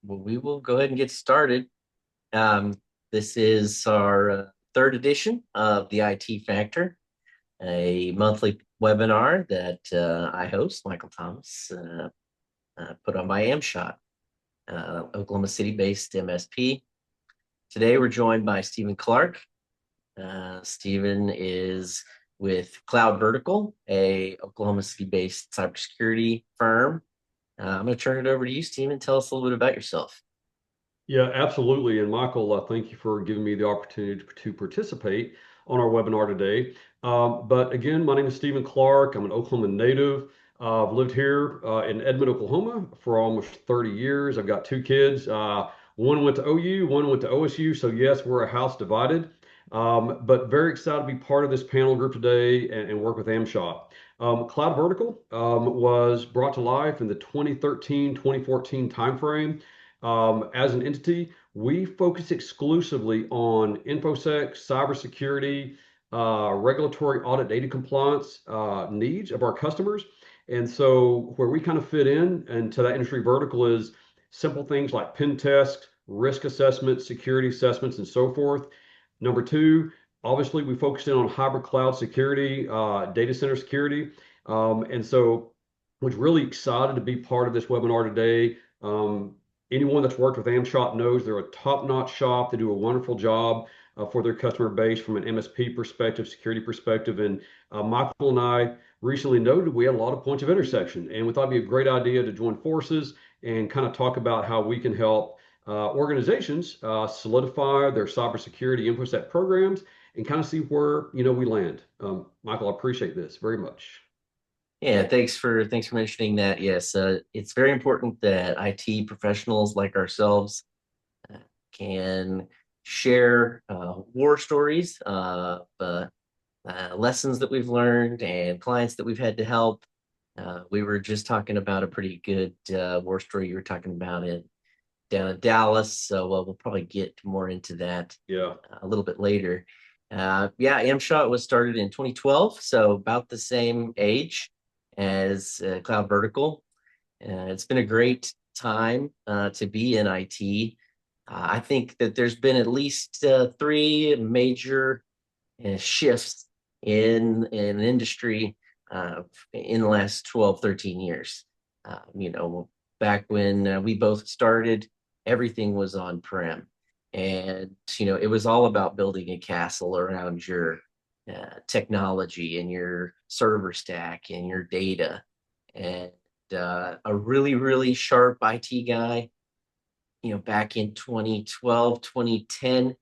Well, we will go ahead and get started. Um, this is our third edition of the IT Factor, a monthly webinar that I host, Michael Thomas, put on by AmShot, Oklahoma City-based MSP. Today, we're joined by Stephen Clark. Stephen is with Cloud Vertical, a Oklahoma City-based cybersecurity firm. I'm going to turn it over to you, Stephen. Tell us a little bit about yourself. Yeah, absolutely. And Michael, thank you for giving me the opportunity to participate on our webinar today. But again, my name is Stephen Clark. I'm an Oklahoma native. I've lived here in Edmond, Oklahoma for almost 30 years. I've got two kids. One went to OU, one went to OSU. So yes, we're a house divided. But very excited to be part of this panel group today and work with AmShot. Cloud Vertical was brought to life in the 2013-2014 timeframe. As an entity, we focus exclusively on InfoSec, cybersecurity, regulatory audit data compliance needs of our customers. And so where we kind of fit in into that industry vertical is simple things like pen tests, risk assessments, security assessments, and so forth. Number two, obviously we focus in on hybrid cloud security, data center security. And so was really excited to be part of this webinar today. Anyone that's worked with AmShot knows they're a top-notch shop. They do a wonderful job for their customer base from an MSP perspective, security perspective. And Michael and I recently noted we had a lot of points of intersection, and we thought it'd be a great idea to join forces and kind of talk about how we can help organizations solidify their cybersecurity InfoSec programs and kind of see where we land. Michael, I appreciate this very much. Yeah, thanks for mentioning that. Yes, it's very important that IT professionals like ourselves uh, can share war stories, lessons that we've learned, and clients that we've had to help. We were just talking about a pretty good war story you were talking about it down in Dallas, so we'll probably get more into that Yeah. a little bit later. Yeah, AmShot was started in 2012, so about the same age as Cloud Vertical. It's been a great time to be in IT. I think that there's been at least three major shifts in an industry in the last 12, 13 years. Back when we both started, everything was on prem. And, it was all about building a castle around your technology and your server stack and your data. And a really, really sharp IT guy, back in 2012, 2010,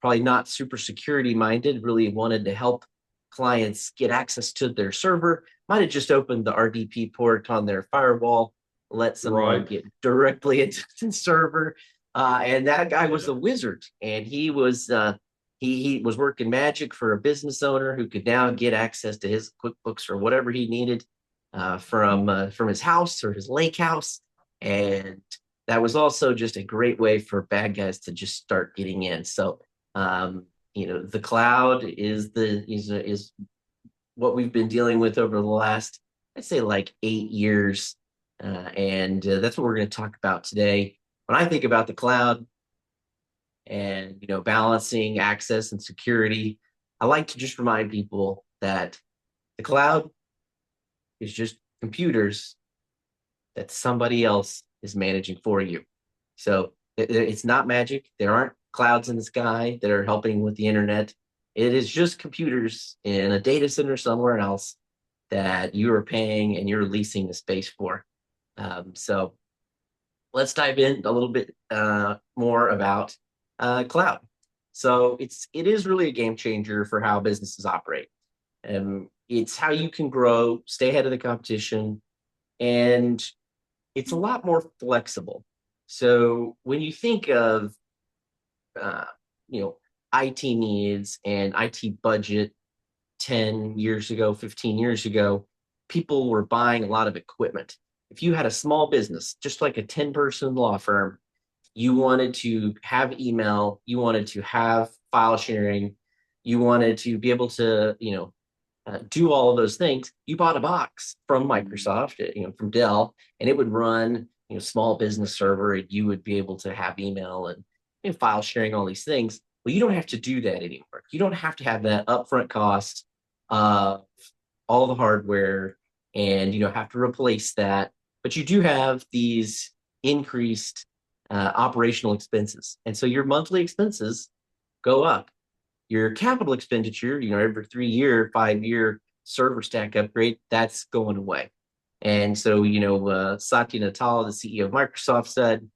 probably not super security minded, really wanted to help clients get access to their server, might have just opened the RDP port on their firewall, let someone Right. get directly into the server. And that guy was Yeah. a wizard, and he was working magic for a business owner who could now get access to his QuickBooks or whatever he needed from his house or his lake house. And that was also just a great way for bad guys to just start getting in. So, the cloud is what we've been dealing with over the last, I'd say, like 8 years, and that's what we're going to talk about today. When I think about the cloud and balancing access and security, I like to just remind people that the cloud is just computers that somebody else is managing for you. So it's not magic. There aren't clouds in the sky that are helping with the internet. It is just computers in a data center somewhere else that you are paying and you're leasing the space for. So let's dive in a little bit more about cloud. So it is really a game changer for how businesses operate. It's how you can grow, stay ahead of the competition, and it's a lot more flexible. So when you think of uh, you know IT needs and IT budget 10 years ago, 15 years ago, people were buying a lot of equipment. If you had a small business, just like a 10-person law firm, you wanted to have email, you wanted to have file sharing, you wanted to be able to, do all of those things. You bought a box from Microsoft, from Dell, and it would run small business server, and you would be able to have email and file sharing, all these things. Well, you don't have to do that anymore. You don't have to have that upfront cost of all the hardware and have to replace that. But you do have these increased operational expenses. And so your monthly expenses go up. Your capital expenditure, every 3 year, 5 year server stack upgrade, that's going away. And so, Satya Nadella, the CEO of Microsoft, said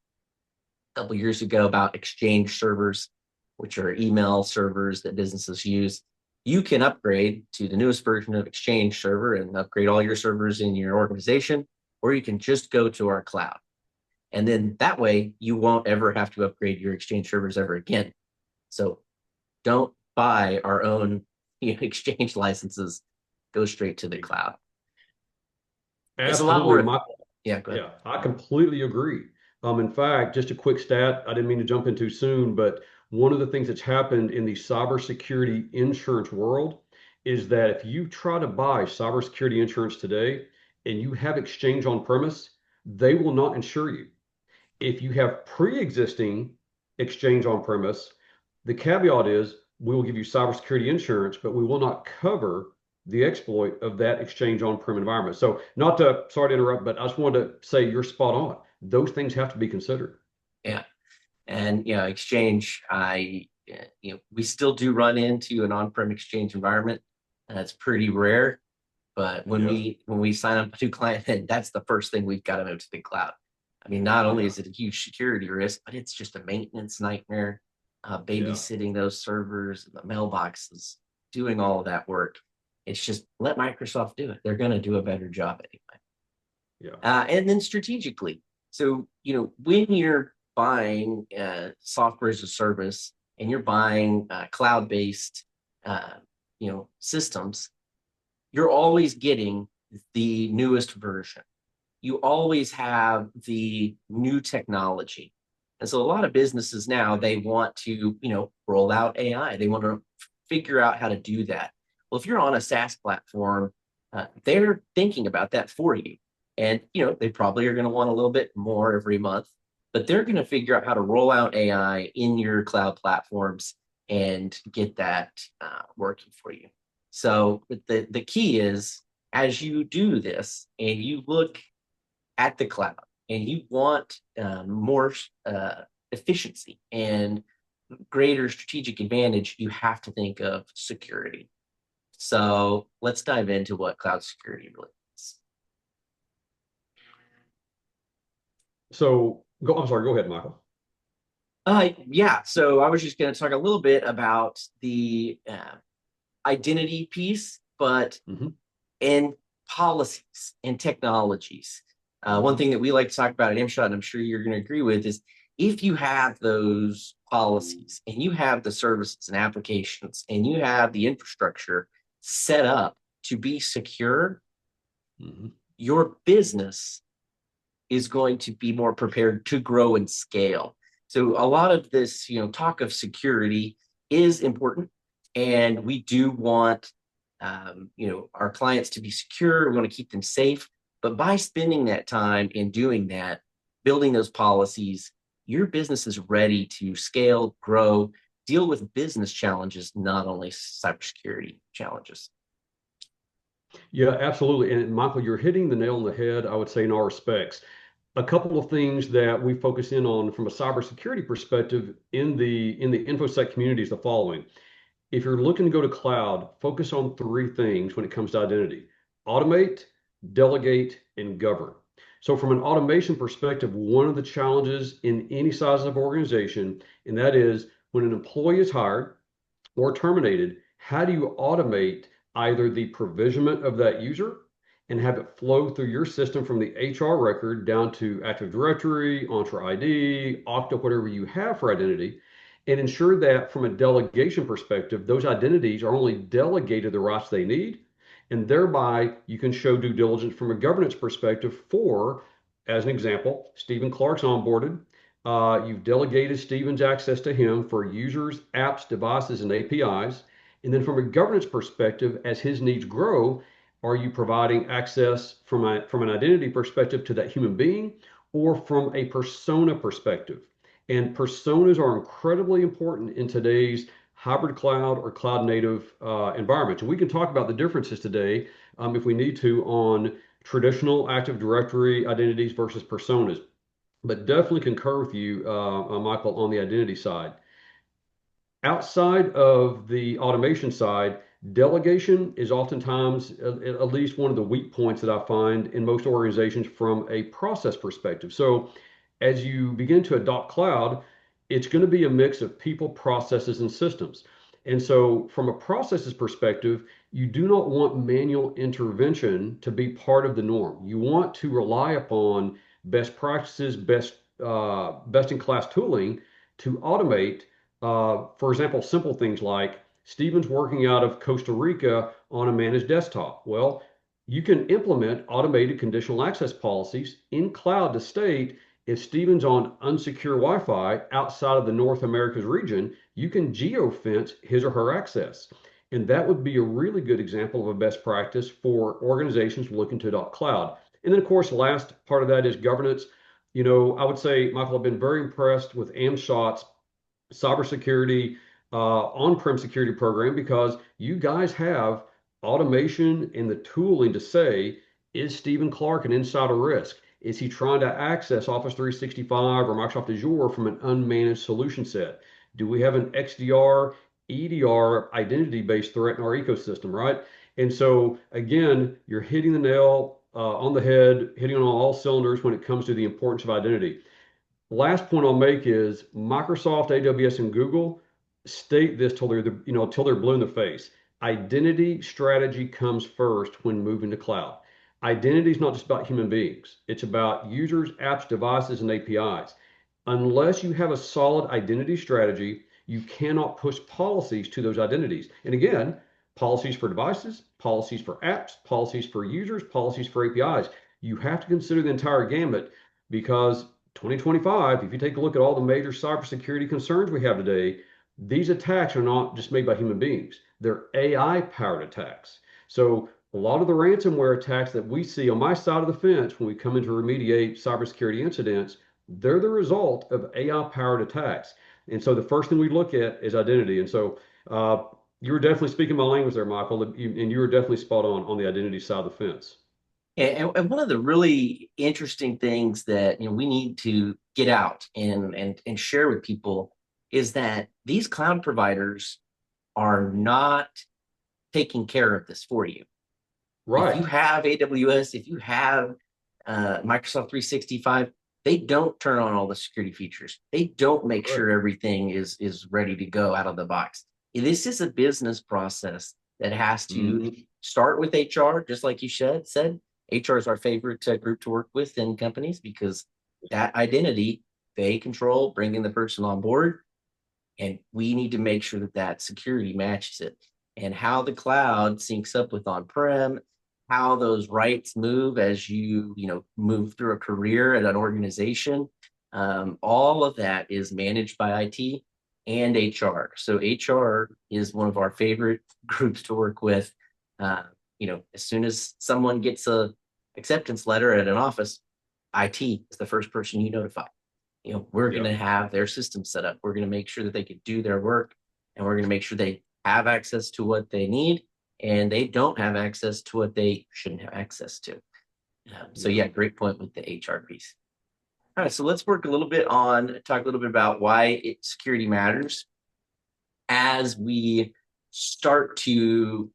a couple years ago about Exchange servers, which are email servers that businesses use. You can upgrade to the newest version of Exchange server and upgrade all your servers in your organization, or you can just go to our cloud. And then that way, you won't ever have to upgrade your Exchange servers ever again. So don't buy our own Exchange licenses. Go straight to the cloud. It's a lot Absolutely. more. Yeah, go ahead. Yeah, I completely agree. In fact, just a quick stat, I didn't mean to jump in too soon, but one of the things that's happened in the cybersecurity insurance world is that if you try to buy cybersecurity insurance today and you have Exchange on premise, they will not insure you. If you have pre-existing Exchange on premise, the caveat is we will give you cybersecurity insurance, but we will not cover the exploit of that Exchange on-prem environment. So not to, sorry to interrupt, but I just wanted to say you're spot on. Those things have to be considered. Yeah. And Exchange, we still do run into an on-prem Exchange environment. That's pretty rare. But when Yes. we sign up a new client, then that's the first thing we've got to move to the cloud. I mean, not only Yeah. is it a huge security risk, but it's just a maintenance nightmare, Yeah. babysitting those servers and the mailboxes, doing all of that work. It's just let Microsoft do it. They're going to do a better job anyway. Yeah. And then strategically, so when you're buying software as a service and you're buying cloud-based uh, systems, you're always getting the newest version. You always have the new technology. And so a lot of businesses now, they want to, roll out AI. They want to figure out how to do that. Well, if you're on a SaaS platform, they're thinking about that for you. And, they probably are going to want a little bit more every month, but they're going to figure out how to roll out AI in your cloud platforms and get that working for you. So the key is, as you do this and you look at the cloud and you want more efficiency and greater strategic advantage, you have to think of security. So let's dive into what cloud security really is. So I'm sorry, go ahead, Michael. Yeah, so I was just going to talk a little bit about the identity piece, but Hmm. in policies and technologies. One thing that we like to talk about at MSHOT, and I'm sure you're going to agree with, is if you have those policies and you have the services and applications and you have the infrastructure set up to be secure, Hmm. your business is going to be more prepared to grow and scale. So a lot of this, talk of security is important, and we do want, our clients to be secure. We want to keep them safe. But by spending that time in doing that, building those policies, your business is ready to scale, grow, deal with business challenges, not only cybersecurity challenges. Yeah, absolutely. And Michael, you're hitting the nail on the head, I would say, in all respects. A couple of things that we focus in on from a cybersecurity perspective in the InfoSec community is the following. If you're looking to go to cloud, focus on three things when it comes to identity: automate, delegate, and govern. So, from an automation perspective, one of the challenges in any size of organization, and that is when an employee is hired or terminated, how do you automate either the provisionment of that user and have it flow through your system from the HR record down to Active Directory, Entra ID, Okta, whatever you have for identity, and ensure that from a delegation perspective, those identities are only delegated the rights they need, and thereby you can show due diligence from a governance perspective for, as an example, Stephen Clark's onboarded. You've delegated Stephen's access to him for users, apps, devices, and APIs. And then from a governance perspective, as his needs grow, are you providing access from an identity perspective to that human being, or from a persona perspective. And personas are incredibly important in today's hybrid cloud or cloud native environments. And we can talk about the differences today, if we need to, on traditional Active Directory identities versus personas. But definitely concur with you, Michael, on the identity side. Outside of the automation side, delegation is oftentimes at least one of the weak points that I find in most organizations from a process perspective. So, as you begin to adopt cloud, it's going to be a mix of people, processes, and systems. And so, from a processes perspective, you do not want manual intervention to be part of the norm. You want to rely upon best practices, best in class tooling to automate, for example, simple things like Stephen's working out of Costa Rica on a managed desktop. Well, you can implement automated conditional access policies in cloud to state if Stephen's on unsecure Wi-Fi outside of the North Americas region, you can geofence his or her access. And that would be a really good example of a best practice for organizations looking to adopt cloud. And then, of course, last part of that is governance. I would say, Michael, I've been very impressed with AmShot's cybersecurity, on-prem security program because you guys have automation and the tooling to say, is Stephen Clark an insider risk? Is he trying to access Office 365 or Microsoft Azure from an unmanaged solution set? Do we have an XDR, EDR identity-based threat in our ecosystem, right? And so again, you're hitting the nail on the head, hitting on all cylinders when it comes to the importance of identity. Last point I'll make is Microsoft, AWS, and Google state this till they're blue in the face. Identity strategy comes first when moving to cloud. Identity is not just about human beings. It's about users, apps, devices, and APIs. Unless you have a solid identity strategy, you cannot push policies to those identities. And again, policies for devices, policies for apps, policies for users, policies for APIs. You have to consider the entire gamut because 2025, if you take a look at all the major cybersecurity concerns we have today, these attacks are not just made by human beings. They're AI powered attacks. So a lot of the ransomware attacks that we see on my side of the fence when we come in to remediate cybersecurity incidents, they're the result of AI powered attacks. And so the first thing we look at is identity. And so you were definitely speaking my language there, Michael, and you were definitely spot on the identity side of the fence. And one of the really interesting things that we need to get out and share with people is that these cloud providers are not taking care of this for you. If you Right. have AWS, if you have Microsoft 365, they don't turn on all the security features. They don't make sure Correct. everything is ready to go out of the box. This is a business process that has to Mhm. start with HR, just like you said. HR is our favorite group to work with in companies because that identity they control, bringing the person on board, and we need to make sure that that security matches it. And how the cloud syncs up with on-prem, how those rights move as you move through a career at an organization, all of that is managed by IT and HR. So HR is one of our favorite groups to work with. As soon as someone gets a acceptance letter at an office, IT is the first person you notify. We're going Yeah. to have their system set up. We're going to make sure that they can do their work, and we're going to make sure they have access to what they need, and they don't have access to what they shouldn't have access to. So Yeah. yeah, great point with the HR piece. All right, so let's talk a little bit about why security matters as we start to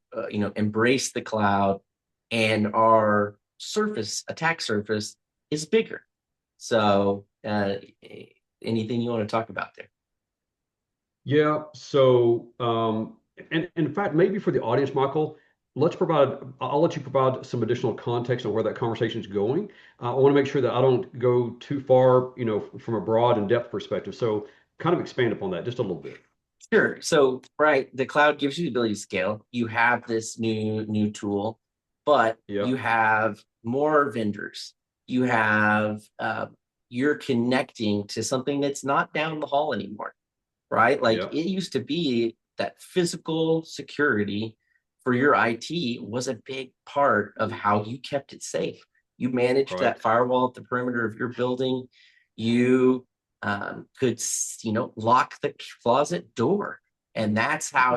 embrace the cloud, and our attack surface is bigger. So anything you want to talk about there? Yeah. So, and in fact, maybe for the audience, Michael, I'll let you provide some additional context on where that conversation is going. I want to make sure that I don't go too far, from a broad and depth perspective. So kind of expand upon that just a little bit. Sure. So, right, the cloud gives you the ability to scale. You have this new tool, but Yeah. you have more vendors. You have you're connecting to something that's not down the hall anymore, right? Like Yeah. it used to be that physical security for your IT was a big part of how you kept it safe. You manage Right. that firewall at the perimeter of your building. You could, lock the closet door. And that's how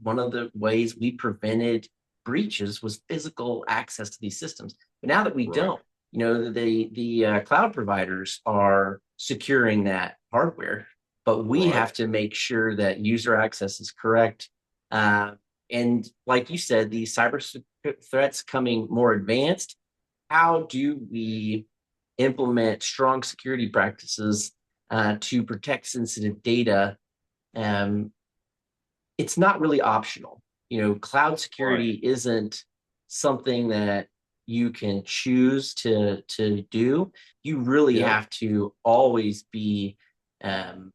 one of the ways we prevented breaches was physical access to these systems. But now that we Right. don't, the cloud providers are securing that hardware, but we Right. have to make sure that user access is correct. Uh, and like you said, the cyber threats coming more advanced. How do we implement strong security practices to protect sensitive data? Um, it's not really optional. Cloud Right. security isn't something that you can choose to do. You really Yeah. have to always be um,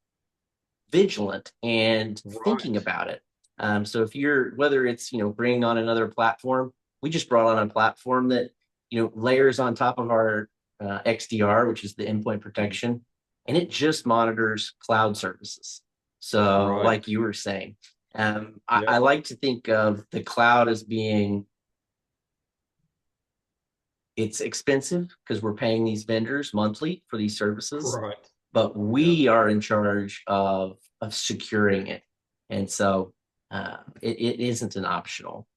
vigilant and thinking Right. about it. So if you're, whether it's, bringing on another platform, we just brought on a platform that, layers on top of our XDR, which is the endpoint protection, and it just monitors cloud services. So Right. like you were saying, I Yep. like to think of the cloud as being, it's expensive because we're paying these vendors monthly for these services, Right. but Yeah. we are in charge of securing it. And so it isn't an optional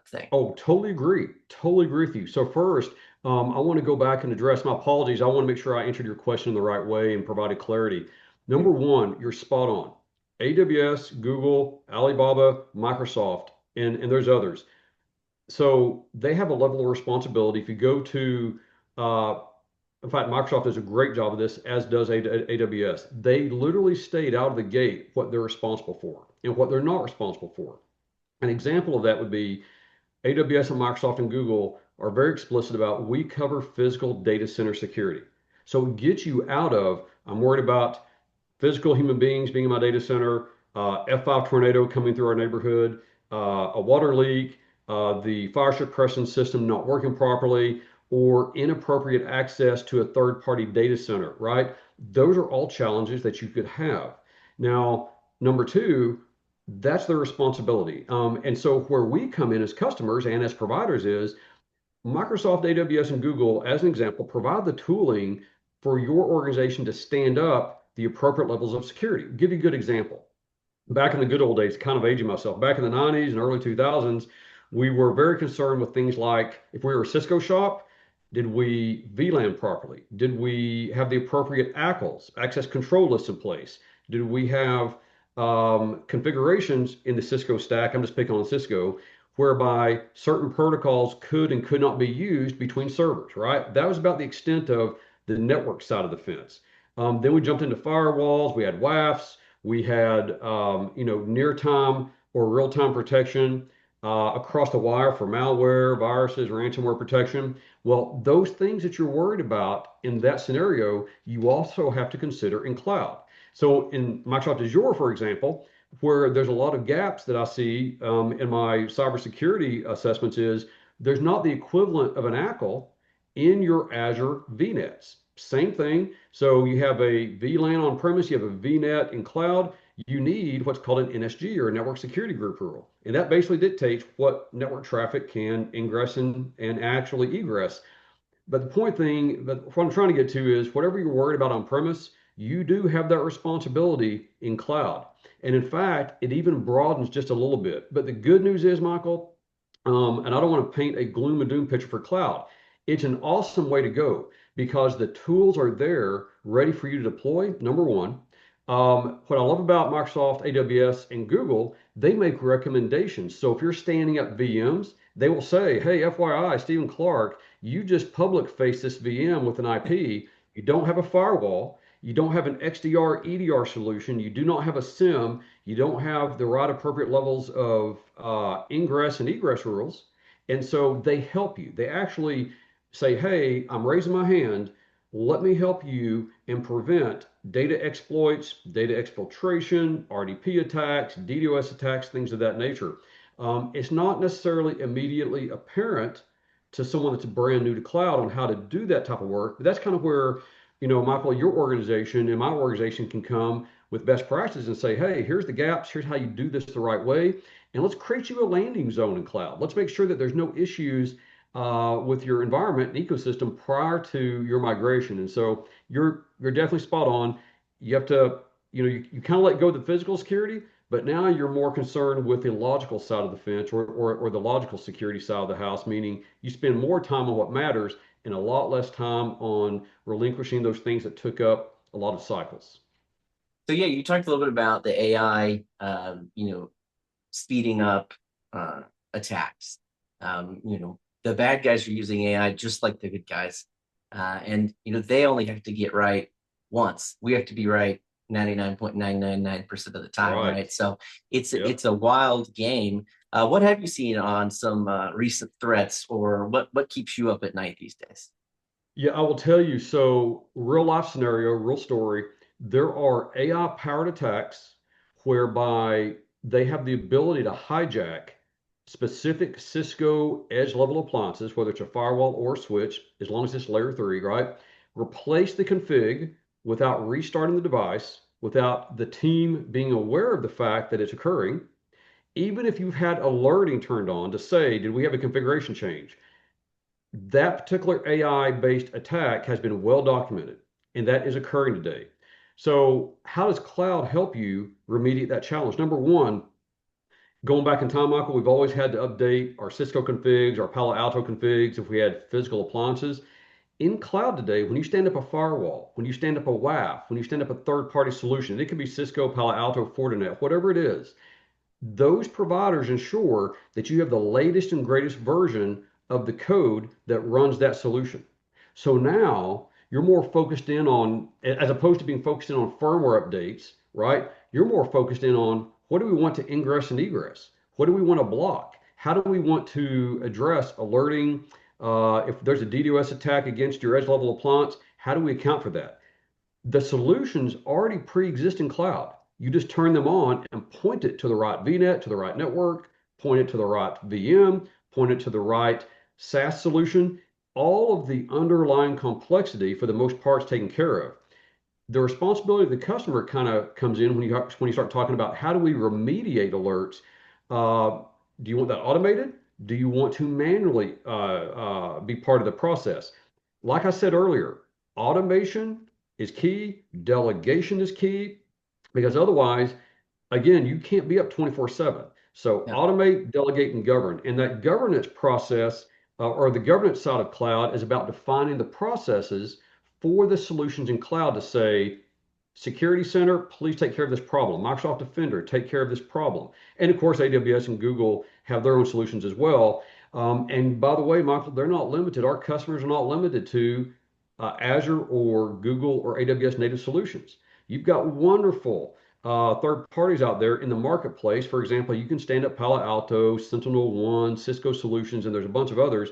thing. Oh, totally agree. Totally agree with you. So first, I want to go back and address my apologies. I want to make sure I answered your question in the right way and provided clarity. Number one, you're spot on. AWS, Google, Alibaba, Microsoft, and there's others. So they have a level of responsibility. If you go to, uh, in fact, Microsoft does a great job of this, as does AWS. They literally state out of the gate what they're responsible for and what they're not responsible for. An example of that would be AWS and Microsoft and Google are very explicit about we cover physical data center security. So it gets you out of, I'm worried about physical human beings being in my data center, F5 tornado coming through our neighborhood, a water leak, the fire suppression system not working properly, or inappropriate access to a third party data center, right? Those are all challenges that you could have. Now, number two, that's their responsibility. And so where we come in as customers and as providers is Microsoft, AWS, and Google, as an example, provide the tooling for your organization to stand up the appropriate levels of security. I'll give you a good example. Back in the good old days, kind of aging myself, back in the 90s and early 2000s, we were very concerned with things like if we were a Cisco shop, did we VLAN properly? Did we have the appropriate ACLs, access control lists in place? Did we have configurations in the Cisco stack? I'm just picking on Cisco, whereby certain protocols could and could not be used between servers, right? That was about the extent of the network side of the fence. Then we jumped into firewalls, we had WAFs, we had near time or real time protection across the wire for malware, viruses, ransomware protection. Well, those things that you're worried about in that scenario, you also have to consider in cloud. So in Microsoft Azure, for example, where there's a lot of gaps that I see in my cybersecurity assessments is there's not the equivalent of an ACL in your Azure VNets. Same thing. So you have a VLAN on premise, you have a VNet in cloud. You need what's called an NSG or a network security group rule. And that basically dictates what network traffic can ingress and actually egress. But the point thing, but what I'm trying to get to is whatever you're worried about on premise, you do have that responsibility in cloud. And in fact, it even broadens just a little bit. But the good news is, Michael, and I don't want to paint a gloom and doom picture for cloud. It's an awesome way to go because the tools are there ready for you to deploy. Number one. What I love about Microsoft, AWS, and Google, they make recommendations. So if you're standing up VMs, they will say, hey, FYI, Stephen Clark, you just public face this VM with an IP. You don't have a firewall. You don't have an XDR EDR solution. You do not have a SIM. You don't have the right appropriate levels of ingress and egress rules. And so they help you. They actually say, hey, I'm raising my hand. Let me help you and prevent data exploits, data exfiltration, RDP attacks, DDoS attacks, things of that nature. It's not necessarily immediately apparent to someone that's brand new to cloud on how to do that type of work. But that's kind of where, Michael, your organization and my organization can come with best practices and say, hey, here's the gaps, here's how you do this the right way, and let's create you a landing zone in cloud. Let's make sure that there's no issues with your environment and ecosystem prior to your migration. And so you're definitely spot on. You have to, you kind of let go of the physical security, but now you're more concerned with the logical side of the fence or the logical security side of the house, meaning you spend more time on what matters and a lot less time on relinquishing those things that took up a lot of cycles. So yeah, you talked a little bit about the AI, speeding up uh, attacks. The bad guys are using AI just like the good guys, and they only have to get right once. We have to be right 99.999% of the time, Right. right? So it's Yep. it's a wild game. What have you seen on some recent threats, or what keeps you up at night these days? Yeah, I will tell you. So, real life scenario, real story. There are AI powered attacks whereby they have the ability to hijack specific Cisco edge level appliances, whether it's a firewall or a switch, as long as it's layer three, right? Replace the config without restarting the device, without the team being aware of the fact that it's occurring. Even if you've had alerting turned on to say, did we have a configuration change? That particular AI based attack has been well documented, and that is occurring today. So, how does cloud help you remediate that challenge? Number one, going back in time, Michael, we've always had to update our Cisco configs, our Palo Alto configs if we had physical appliances. In cloud today, when you stand up a firewall, when you stand up a WAF, when you stand up a third party solution, it could be Cisco, Palo Alto, Fortinet, whatever it is, those providers ensure that you have the latest and greatest version of the code that runs that solution. So now you're more focused in on, as opposed to being focused in on firmware updates, right? You're more focused in on what do we want to ingress and egress? What do we want to block? How do we want to address alerting? If there's a DDoS attack against your edge level appliance, how do we account for that? The solutions already pre-exist in cloud. You just turn them on and point it to the right VNet, to the right network, point it to the right VM, point it to the right SaaS solution. All of the underlying complexity, for the most part, is taken care of. The responsibility of the customer kind of comes in when you start talking about how do we remediate alerts. Do you want that automated? Do you want to manually be part of the process? Like I said earlier, automation is key, delegation is key, because otherwise, again, you can't be up 24/7. So Yeah. automate, delegate, and govern. And that governance process or the governance side of cloud is about defining the processes for the solutions in cloud to say, Security Center, please take care of this problem. Microsoft Defender, take care of this problem. And of course, AWS and Google have their own solutions as well. And by the way, Michael, they're not limited. Our customers are not limited to Azure or Google or AWS native solutions. You've got wonderful third parties out there in the marketplace. For example, you can stand up Palo Alto, SentinelOne, Cisco Solutions, and there's a bunch of others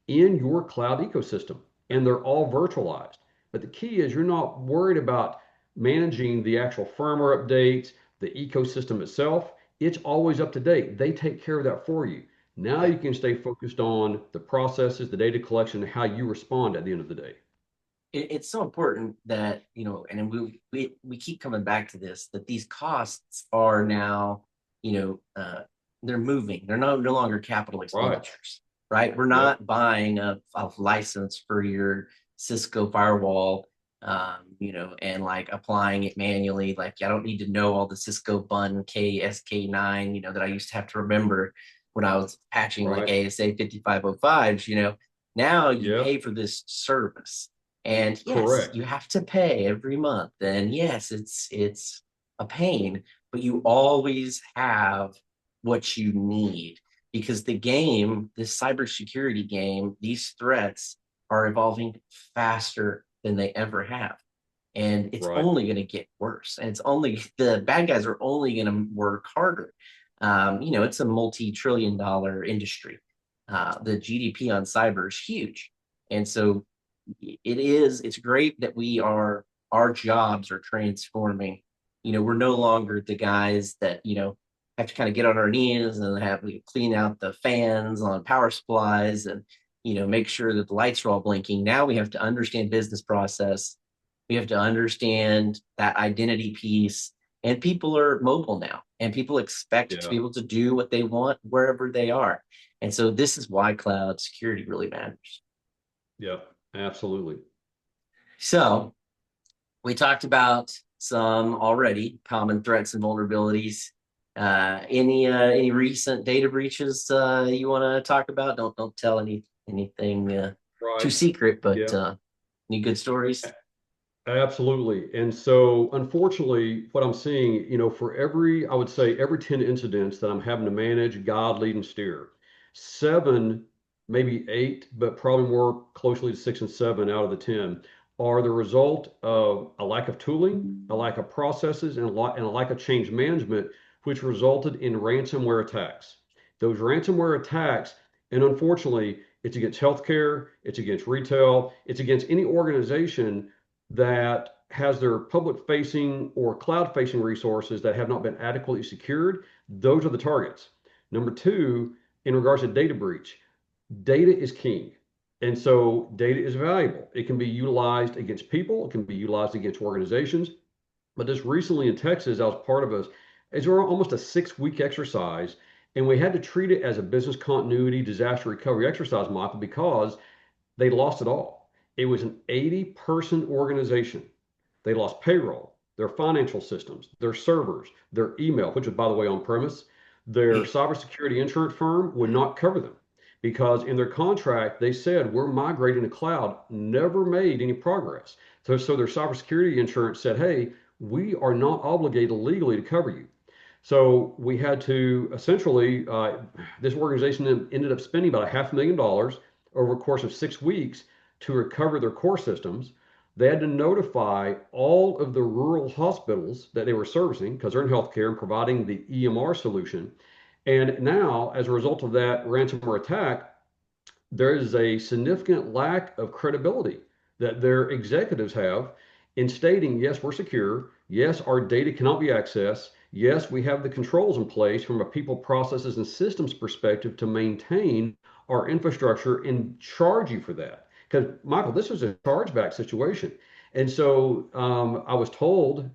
in your cloud ecosystem, and they're all virtualized. But the key is you're not worried about managing the actual firmware updates, the ecosystem itself. It's always up to date. They take care of that for you. Now Yeah. you can stay focused on the processes, the data collection, and how you respond at the end of the day. It's so important that and we keep coming back to this, that these costs are now, you know uh they're moving, they're no longer capital Right. expenditures, right? We're Yep. not buying a license for your Cisco firewall, and like applying it manually. Like, I don't need to know all the Cisco bun KSK9, that I used to have to remember when I was patching like Right. ASA 5505s. Now you Yep. pay for this service, and yes, Correct. you have to pay every month. And yes, it's a pain, but you always have what you need, because the game, this cybersecurity game, these threats are evolving faster than they ever have. And it's Right. only going to get worse. And the bad guys are only going to work harder. It's a multi-trillion dollar industry. The GDP on cyber is huge. And so it's great that our jobs are transforming. We're no longer the guys that have to kind of get on our knees and have we clean out the fans on power supplies, and make sure that the lights are all blinking. Now we have to understand business process, we have to understand that identity piece. And people are mobile now, and people expect to be Yeah. able to do what they want wherever they are. And so this is why cloud security really matters. Yeah, absolutely. So we talked about some already common threats and vulnerabilities. Any recent data breaches you want to talk about? Don't tell anything too Right. secret, but Yeah. any good stories? Absolutely. And so, unfortunately, what I'm seeing, for every, I would say every 10 incidents that I'm having to manage, guide, lead, and steer, seven, maybe eight, but probably more closely to six and seven out of the 10 are the result of a lack of tooling, a lack of processes, and a lack of change management, which resulted in ransomware attacks. Those ransomware attacks, and unfortunately, it's against healthcare, it's against retail, it's against any organization that has their public facing or cloud facing resources that have not been adequately secured, those are the targets. Number two, in regards to data breach, data is king. And so data is valuable. It can be utilized against people, it can be utilized against organizations. But just recently in Texas, I was part of it's almost a 6 week exercise, and we had to treat it as a business continuity disaster recovery exercise, Michael, because they lost it all. It was an 80-person organization. They lost payroll, their financial systems, their servers, their email, which was, by the way, on premise. Their cybersecurity insurance firm would not cover them because in their contract, they said, we're migrating to cloud, never made any progress. So their cybersecurity insurance said, hey, we are not obligated legally to cover you. So we had to essentially, this organization ended up spending about $500,000 over a course of 6 weeks to recover their core systems. They had to notify all of the rural hospitals that they were servicing because they're in healthcare and providing the EMR solution. And now, as a result of that ransomware attack, there is a significant lack of credibility that their executives have in stating, yes, we're secure. Yes, our data cannot be accessed. Yes, we have the controls in place from a people, processes, and systems perspective to maintain our infrastructure and charge you for that. Because, Michael, this was a chargeback situation. And so I was told,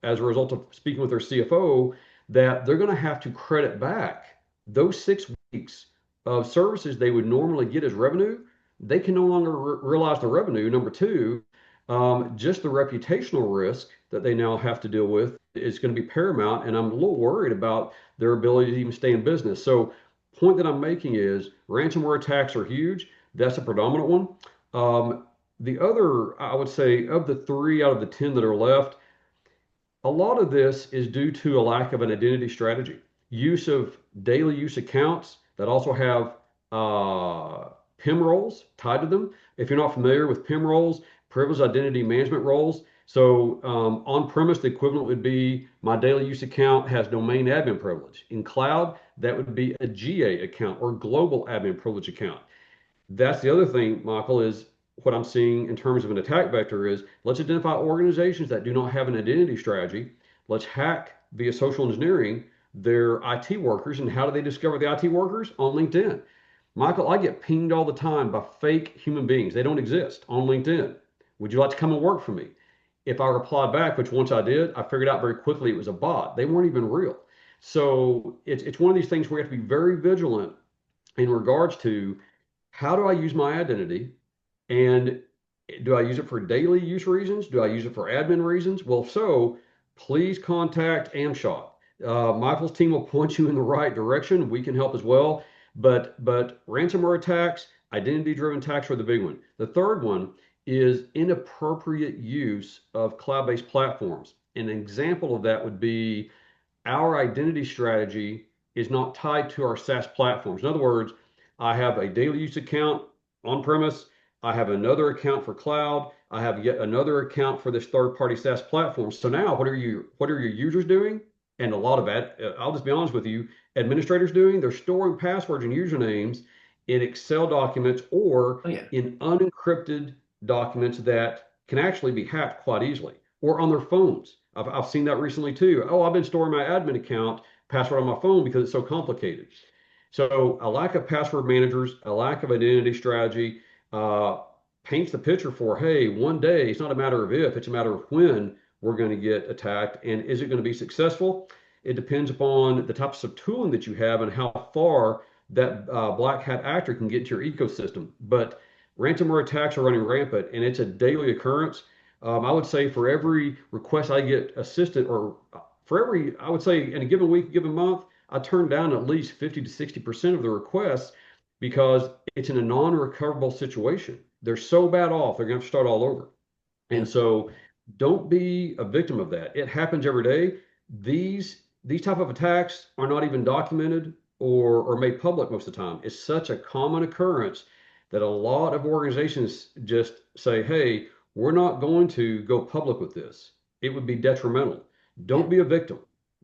as a result of speaking with their CFO, that they're going to have to credit back those 6 weeks of services they would normally get as revenue. They can no longer realize the revenue. Number two, just the reputational risk that they now have to deal with is going to be paramount. And I'm a little worried about their ability to even stay in business. So, point that I'm making is ransomware attacks are huge. That's a predominant one. The other, I would say, of the three out of the 10 that are left, a lot of this is due to a lack of an identity strategy. Use of daily use accounts that also have PIM roles tied to them. If you're not familiar with PIM roles, privileged identity management roles. So on premise, the equivalent would be my daily use account has domain admin privilege. In cloud, that would be a GA account or global admin privilege account. That's the other thing, Michael, is what I'm seeing in terms of an attack vector is let's identify organizations that do not have an identity strategy. Let's hack via social engineering their IT workers. And how do they discover the IT workers? On LinkedIn. Michael, I get pinged all the time by fake human beings. They don't exist on LinkedIn. Would you like to come and work for me? If I replied back, which once I did, I figured out very quickly it was a bot. They weren't even real. So it's one of these things where you have to be very vigilant in regards to how do I use my identity? And do I use it for daily use reasons? Do I use it for admin reasons? Well, if so, please contact Amshot. Michael's team will point you in the right direction. We can help as well. But ransomware attacks, identity-driven attacks are the big one. The third one is inappropriate use of cloud-based platforms. An example of that would be our identity strategy is not tied to our SaaS platforms. In other words, I have a daily use account on premise. I have another account for cloud. I have yet another account for this third-party SaaS platform. So now, what are your users doing? And a lot of that, I'll just be honest with you, administrators doing, they're storing passwords and usernames in Excel documents or Oh yeah. in unencrypted documents that can actually be hacked quite easily, or on their phones. I've seen that recently too. Oh, I've been storing my admin account password on my phone because it's so complicated. So a lack of password managers, a lack of identity strategy uh, paints the picture for, hey, one day it's not a matter of if, it's a matter of when we're going to get attacked. And is it going to be successful? It depends upon the types of tooling that you have and how far that black hat actor can get into your ecosystem. But ransomware attacks are running rampant, and it's a daily occurrence. I would say for every request I get assisted, or for every, I would say in a given week, given month, I turn down at least 50 to 60% of the requests because it's in a non-recoverable situation. They're so bad off, they're going to have to start all over. Yeah. And so don't be a victim of that. It happens every day. These type of attacks are not even documented or made public most of the time. It's such a common occurrence that a lot of organizations just say, hey, we're not going to go public with this. It would be detrimental. Yeah. Don't be a victim.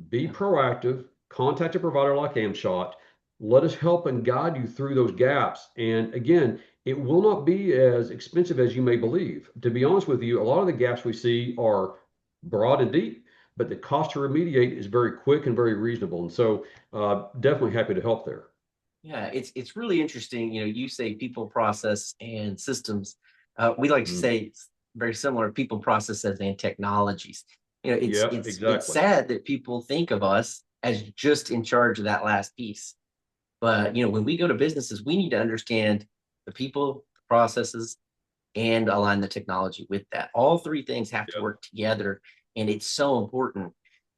Be Yeah. proactive. Contact a provider like AmShot. Let us help and guide you through those gaps. And again, it will not be as expensive as you may believe. To be honest with you, a lot of the gaps we see are broad and deep, but the cost to remediate is very quick and very reasonable. And so, definitely happy to help there. Yeah, it's really interesting. You say people, process, and systems. We like to Mm. say it's very similar, people, processes, and technologies. It's Yep, it's exactly. sad that people think of us as just in charge of that last piece. But when we go to businesses, we need to understand the people, the processes, and align the technology with that. All three things have to Yep, work together, and it's so important.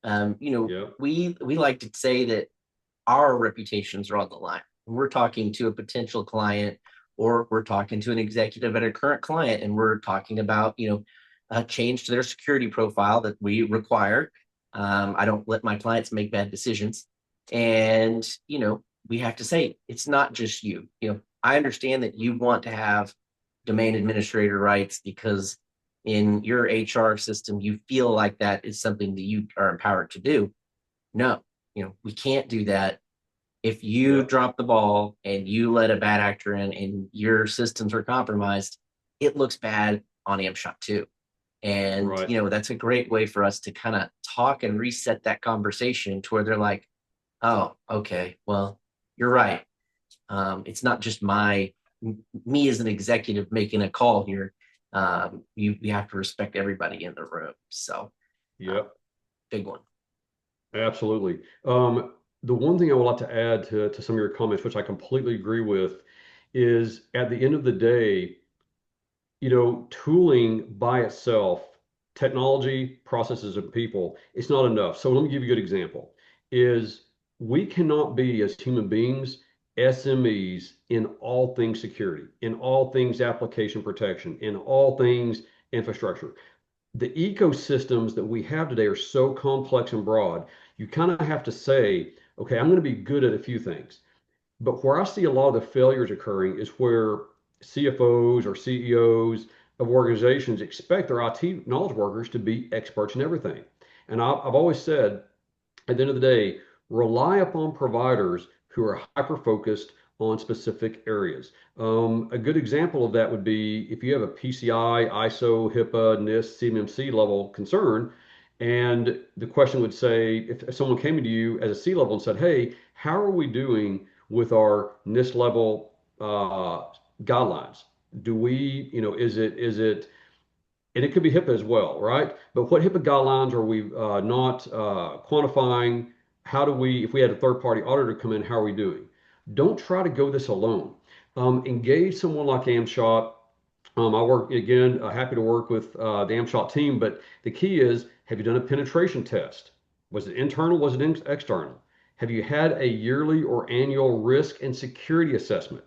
yep, We like to say that our reputations are on the line. We're talking to a potential client, or we're talking to an executive at a current client, and we're talking about a change to their security profile that we require. I don't let my clients make bad decisions, and we have to say it's not just you. I understand that you want to have domain administrator rights because in your HR system you feel like that is something that you are empowered to do. No, we can't do that. If you yep, drop the ball and you let a bad actor in and your systems are compromised, it looks bad on AmShot too. And right. that's a great way for us to kind of talk and reset that conversation to where they're like, oh, okay, well, you're right. It's not just me as an executive making a call here. You have to respect everybody in the room. So uh, Yep, big one. absolutely. The one thing I would like to add to some of your comments, which I completely agree with, is at the end of the day, tooling by itself, technology, processes, and people, it's not enough. So let me give you a good example. Is we cannot be as human beings SMEs in all things security, in all things application protection, in all things infrastructure. The ecosystems that we have today are so complex and broad. You kind of have to say, okay, I'm going to be good at a few things. But where I see a lot of the failures occurring is where CFOs or CEOs of organizations expect their IT knowledge workers to be experts in everything. And I've always said, at the end of the day, rely upon providers who are hyper focused on specific areas. A good example of that would be if you have a PCI, ISO, HIPAA, NIST, CMMC level concern, and the question would say, if someone came to you as a C level and said, hey, how are we doing with our NIST level guidelines? Do we, is it, and it could be HIPAA as well, right? But what HIPAA guidelines are we not quantifying? How do we, if we had a third party auditor come in, how are we doing? Don't try to go this alone. Engage someone like AmShot. I work again, happy to work with the AmShot team, but the key is, have you done a penetration test? Was it internal? Was it external? Have you had a yearly or annual risk and security assessment?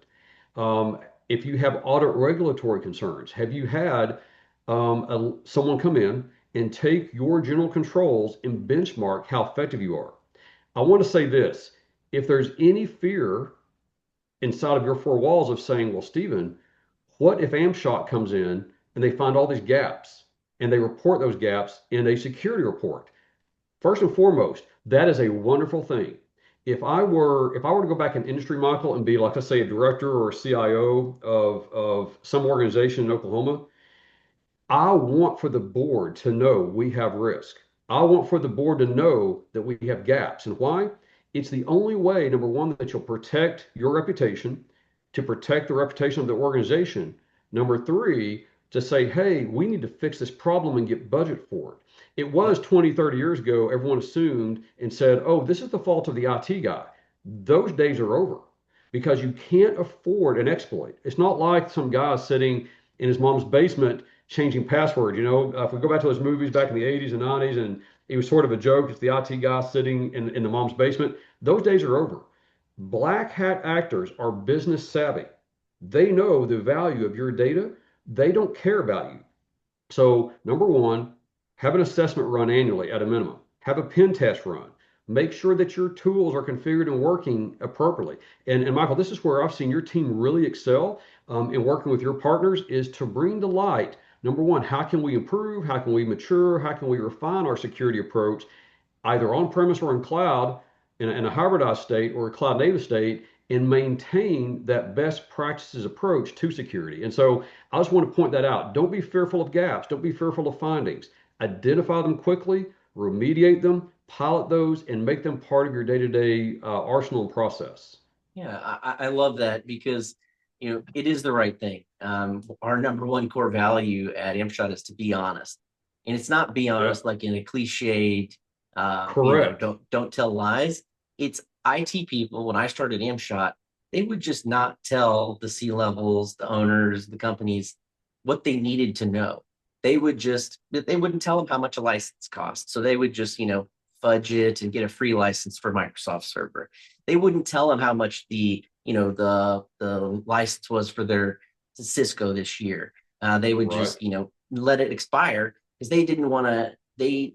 If you have audit regulatory concerns, have you had someone come in and take your general controls and benchmark how effective you are? I want to say this. If there's any fear inside of your four walls of saying, well, Stephen, what if AmShot comes in and they find all these gaps and they report those gaps in a security report? First and foremost, that is a wonderful thing. If I were to go back in industry, Michael, and be like, let's say, a director or a CIO of some organization in Oklahoma, I want for the board to know we have risk. I want for the board to know that we have gaps. And why? It's the only way, number one, that you'll protect your reputation, to protect the reputation of the organization. Number three, to say, hey, we need to fix this problem and get budget for it. It Yeah. was 20, 30 years ago, everyone assumed and said, oh, this is the fault of the IT guy. Those days are over. because you can't afford an exploit. It's not like some guy sitting in his mom's basement changing passwords. If we go back to those movies back in the 80s and 90s, and it was sort of a joke, it's the IT guy sitting in the mom's basement. Those days are over. Black hat actors are business savvy. They know the value of your data. They don't care about you. So, number one, have an assessment run annually at a minimum. Have a pen test run. Make sure that your tools are configured and working appropriately. And Michael, this is where I've seen your team really excel in working with your partners is to bring to light, number one, how can we improve? How can we mature? How can we refine our security approach, either on premise or in cloud, in a hybridized state or a cloud native state, and maintain that best practices approach to security. And so I just want to point that out. Don't be fearful of gaps. Don't be fearful of findings. Identify them quickly, remediate them, pilot those, and make them part of your day-to-day arsenal and process. Yeah, I love that because it is the right thing. Our number one core value at MShot is to be honest, and it's not be Yeah, honest like in a cliched, correct. don't tell lies. It's IT people. When I started MShot, they would just not tell the C levels, the owners, the companies what they needed to know. They wouldn't tell them how much a license costs. So they would just, fudge it and get a free license for Microsoft Server. They wouldn't tell them how much the license was for their Cisco this year. They would Right. just, let it expire because they didn't want to, they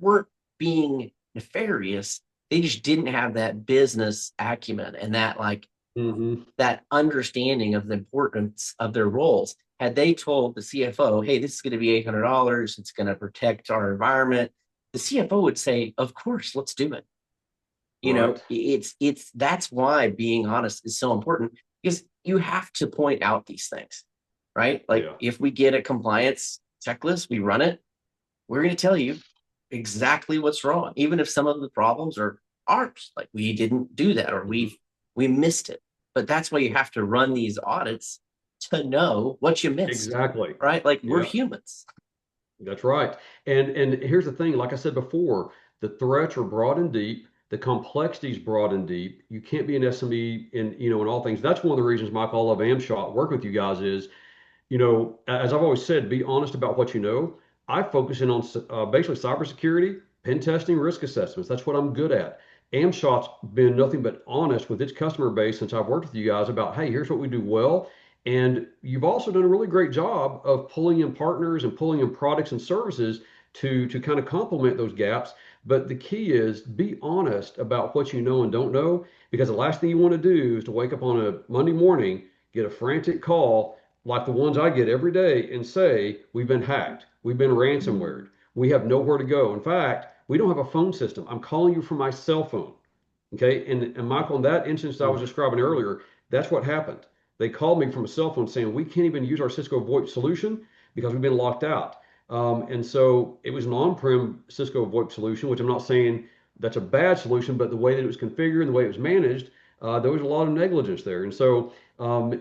weren't being nefarious. They just didn't have that business acumen and Hmm. that understanding of the importance of their roles. Had they told the CFO, hey, this is going to be $800, it's going to protect our environment, the CFO would say, of course, let's do it. Right. It's that's why being honest is so important because you have to point out these things, right? Like Yeah. if we get a compliance checklist, we run it, we're going to tell you exactly what's wrong, even if some of the problems are ours, like we didn't do that or Mhm. we missed it. But that's why you have to run these audits to know what you missed, Exactly. right? Like we're Yeah. humans. That's right. And here's the thing, like I said before, the threats are broad and deep, the complexity is broad and deep. You can't be an SME in all things. That's one of the reasons, Michael, I love AmShot, work with you guys is, as I've always said, be honest about what you know. I focus in on basically cybersecurity, pen testing, risk assessments. That's what I'm good at. AmShot's been nothing but honest with its customer base since I've worked with you guys about, hey, here's what we do well. And you've also done a really great job of pulling in partners and pulling in products and services to kind of complement those gaps. But the key is be honest about what you know and don't know, because the last thing you want to do is to wake up on a Monday morning, get a frantic call like the ones I get every day and say, we've been hacked, we've been ransomware, we have nowhere to go. In fact, we don't have a phone system. I'm calling you from my cell phone. Okay. And Michael, in that instance I was describing earlier, that's what happened. They called me from a cell phone saying, we can't even use our Cisco VoIP solution because we've been locked out. And so it was an on-prem Cisco VoIP solution, which I'm not saying that's a bad solution, but the way that it was configured and the way it was managed, there was a lot of negligence there. And so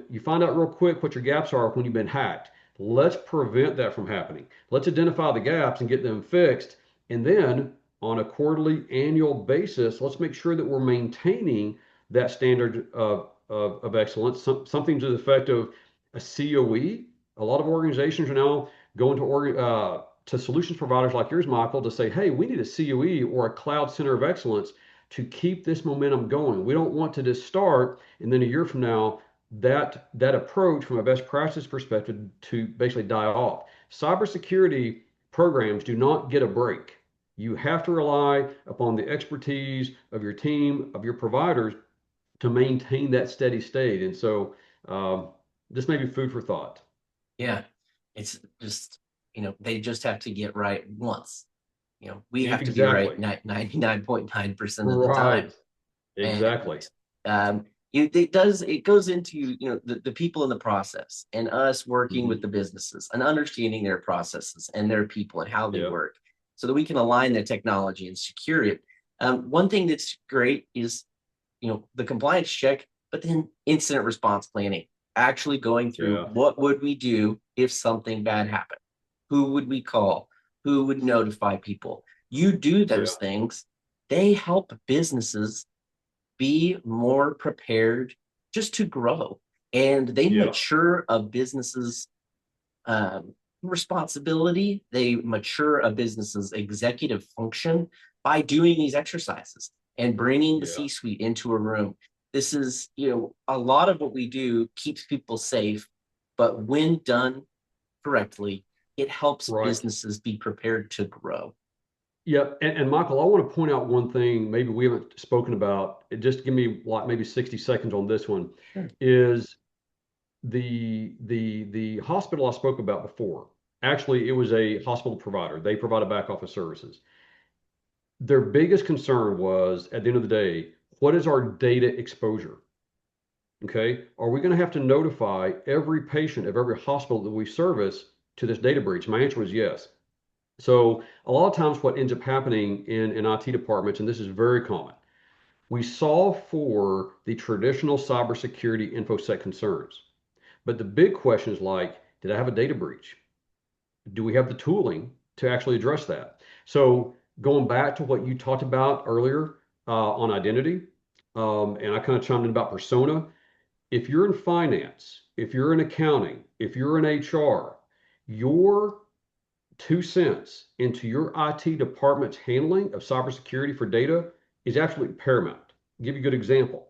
you find out real quick what your gaps are when you've been hacked. Let's prevent that from happening. Let's identify the gaps and get them fixed. And then on a quarterly, annual basis, let's make sure that we're maintaining that standard of excellence. Something to the effect of a COE. A lot of organizations are now going to solutions providers like yours, Michael, to say, hey, we need a COE or a cloud center of excellence to keep this momentum going. We don't want to just start and then a year from now that approach from a best practice perspective to basically die off. Cybersecurity programs do not get a break. You have to rely upon the expertise of your team, of your providers to maintain that steady state. And so this may be food for thought. Yeah. It's just, they just have to get right once. We have to be right Exactly. 99.9% of the time. Right. Exactly. And it goes into, the people in the process and us working with Hmm. the businesses and understanding their processes and their people and how they Yeah. work so that we can align the technology and secure it. One thing that's great is the compliance check, but then incident response planning, actually going through Yeah. what would we do if something bad happened? Who would we call? Who would notify people? You do Yeah. those things, they help businesses be more prepared just to grow. And they Yeah. mature a business's responsibility. They mature a business's executive function by doing these exercises and bringing the Yeah. C-suite into a room. This is, a lot of what we do keeps people safe, but when done correctly, it helps Right. businesses be prepared to grow. Yep. And Michael, I want to point out one thing maybe we haven't spoken about. Just give me like maybe 60 seconds on this one. Sure. Is the hospital I spoke about before. Actually, it was a hospital provider. They provided back office services. Their biggest concern was at the end of the day, what is our data exposure? Okay. Are we going to have to notify every patient of every hospital that we service to this data breach? My answer was yes. So a lot of times what ends up happening in IT departments, and this is very common, we solve for the traditional cybersecurity infosec concerns. But the big question is like, did I have a data breach? Do we have the tooling to actually address that? So going back to what you talked about earlier on identity, and I kind of chimed in about persona. If you're in finance, if you're in accounting, if you're in HR, your 2 cents into your IT department's handling of cybersecurity for data is absolutely paramount. I'll give you a good example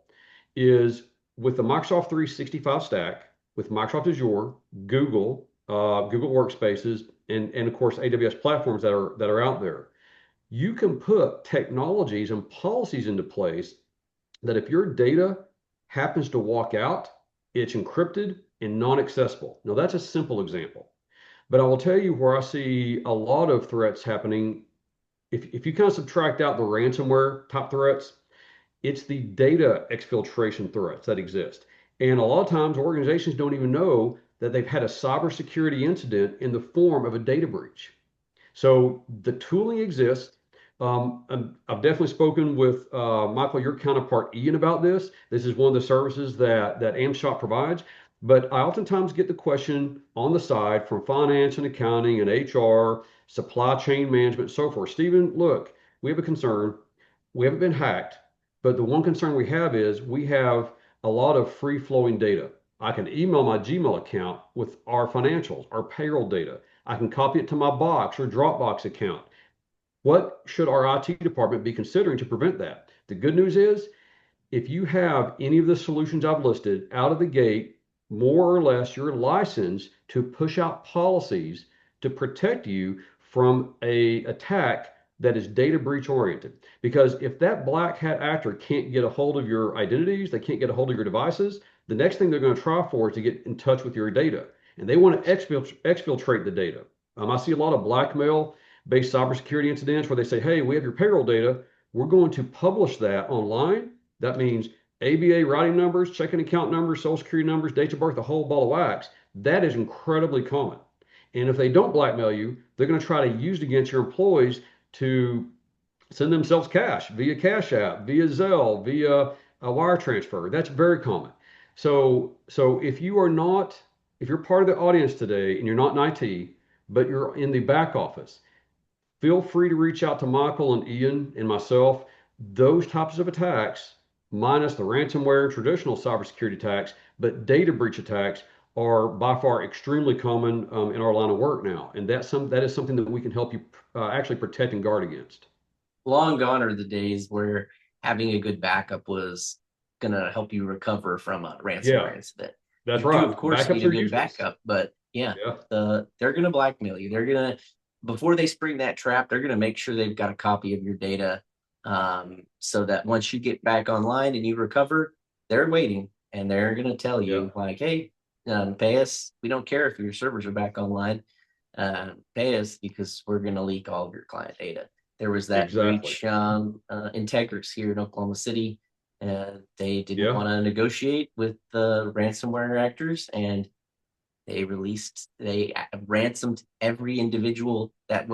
is with the Microsoft 365 stack, with Microsoft Azure, Google, Google Workspaces, and of course AWS platforms that are out there. You can put technologies and policies into place that if your data happens to walk out, it's encrypted and non-accessible. Now that's a simple example. But I will tell you where I see a lot of threats happening. If you kind of subtract out the ransomware type threats, it's the data exfiltration threats that exist. And a lot of times organizations don't even know that they've had a cybersecurity incident in the form of a data breach. So the tooling exists. I've definitely spoken with Michael, your counterpart Ian, about this. This is one of the services that AmShop provides. But I oftentimes get the question on the side from finance and accounting and HR, supply chain management, so forth. Stephen, look, we have a concern. We haven't been hacked, but the one concern we have is we have a lot of free flowing data. I can email my Gmail account with our financials, our payroll data. I can copy it to my Box or Dropbox account. What should our IT department be considering to prevent that? The good news is, if you have any of the solutions I've listed out of the gate, more or less, you're licensed to push out policies to protect you from a attack that is data breach oriented. Because if that black hat actor can't get a hold of your identities, they can't get a hold of your devices, the next thing they're going to try for is to get in touch with your data. And they want to exfiltrate the data. I see a lot of blackmail based cybersecurity incidents where they say, hey, we have your payroll data. We're going to publish that online. That means ABA writing numbers, checking account numbers, social security numbers, dates of birth, the whole ball of wax. That is incredibly common. And if they don't blackmail you, they're going to try to use it against your employees to send themselves cash via Cash App, via Zelle, via a wire transfer. That's very common. So if you are not, if you're part of the audience today and you're not in IT, but you're in the back office, feel free to reach out to Michael and Ian and myself. Those types of attacks, minus the ransomware and traditional cybersecurity attacks, but data breach attacks are by far extremely common in our line of work now. And that is something that we can help you actually protect and guard against. Long gone are the days where having a good backup was going to help you recover from a Yeah, ransomware incident. that's You do, right. of course, need Backups a are good useless. backup, but yeah, Yeah, they're going to blackmail you. They're going to, before they spring that trap, they're going to make sure they've got a copy of your data, so that once you get back online and you recover, they're waiting and they're going to tell yeah, you, like, hey, pay us. We don't care if your servers are back online. Pay us because we're going to leak all of your client data. There was that exactly. breach, Integrix here in Oklahoma City. They didn't Yeah, want to negotiate with the ransomware actors, and they ransomed every individual that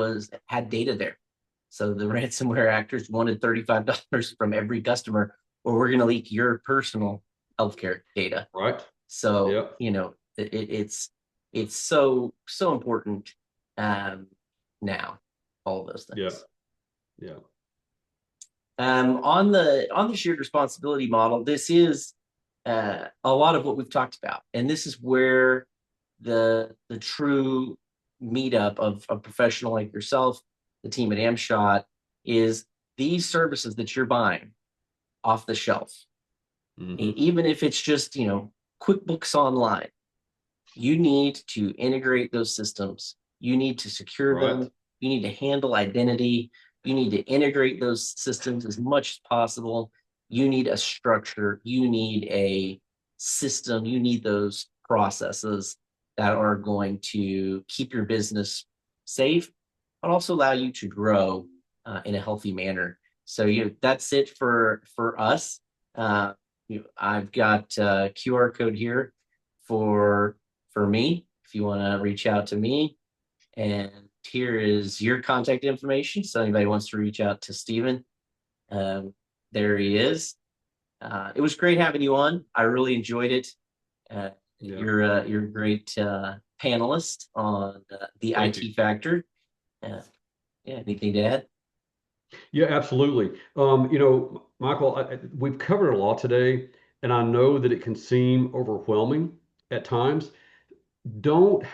had data there. So the ransomware actors wanted $35 from every customer, or we're going to leak your personal healthcare data. right. So Yeah, it's so important, um, now, all of those yeah, things. yeah, On the shared responsibility model, this is a lot of what we've talked about. And this is where the true meetup of a professional like yourself, the team at Amshot, is these services that you're buying off the shelf. Hmm. Even if it's just, QuickBooks Online, you need to integrate those systems. You need to secure Right. them. You need to handle identity. You need to integrate those systems as much as possible. You need a structure. You need a system. You need those processes that are going to keep your business safe, but also allow you to grow in a healthy manner. So that's it for us. Uh, I've got a QR code here for me if you want to reach out to me. And here is your contact information. So anybody wants to reach out to Stephen, um, there he is. It was great having you on. I really enjoyed it. Uh, Yeah. you're a great panelist on the Thank you. IT Factor. Uh, yeah, anything to add? Yeah, absolutely. Michael, we've covered a lot today, and I know that it can seem overwhelming at times. Don't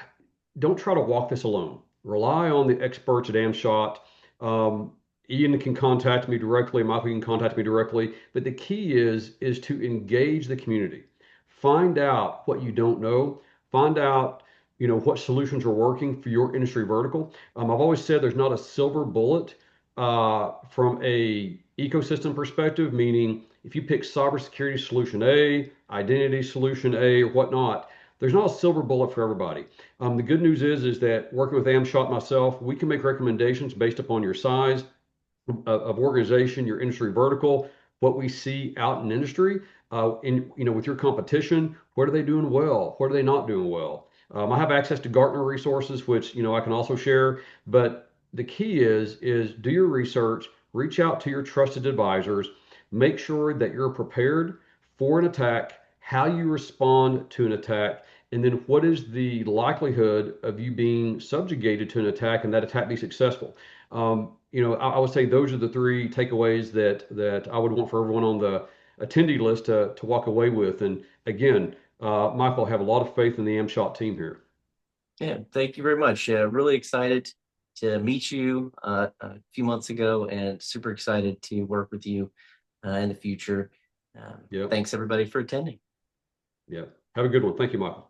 don't try to walk this alone. Rely on the experts at Amshot. Um, Ian can contact me directly. Michael can contact me directly. But the key is to engage the community. Find out what you don't know. Find out what solutions are working for your industry vertical. I've always said there's not a silver bullet from a ecosystem perspective. Meaning, if you pick cybersecurity solution A, identity solution A, or whatnot, there's not a silver bullet for everybody. The good news is that working with Amshot myself, we can make recommendations based upon your size of organization, your industry vertical, what we see out in industry, with your competition. What are they doing well? What are they not doing well? I have access to Gartner resources, which I can also share. But the key is do your research, reach out to your trusted advisors, make sure that you're prepared for an attack, how you respond to an attack, and then what is the likelihood of you being subjugated to an attack and that attack be successful. I would say those are the three takeaways that I would want for everyone on the attendee list to walk away with. And again, Michael, I have a lot of faith in the Amshot team here. Yeah, thank you very much. Really excited to meet you a few months ago and super excited to work with you in the future. Yep. Thanks everybody for attending. Yep. Have a good one. Thank you, Michael.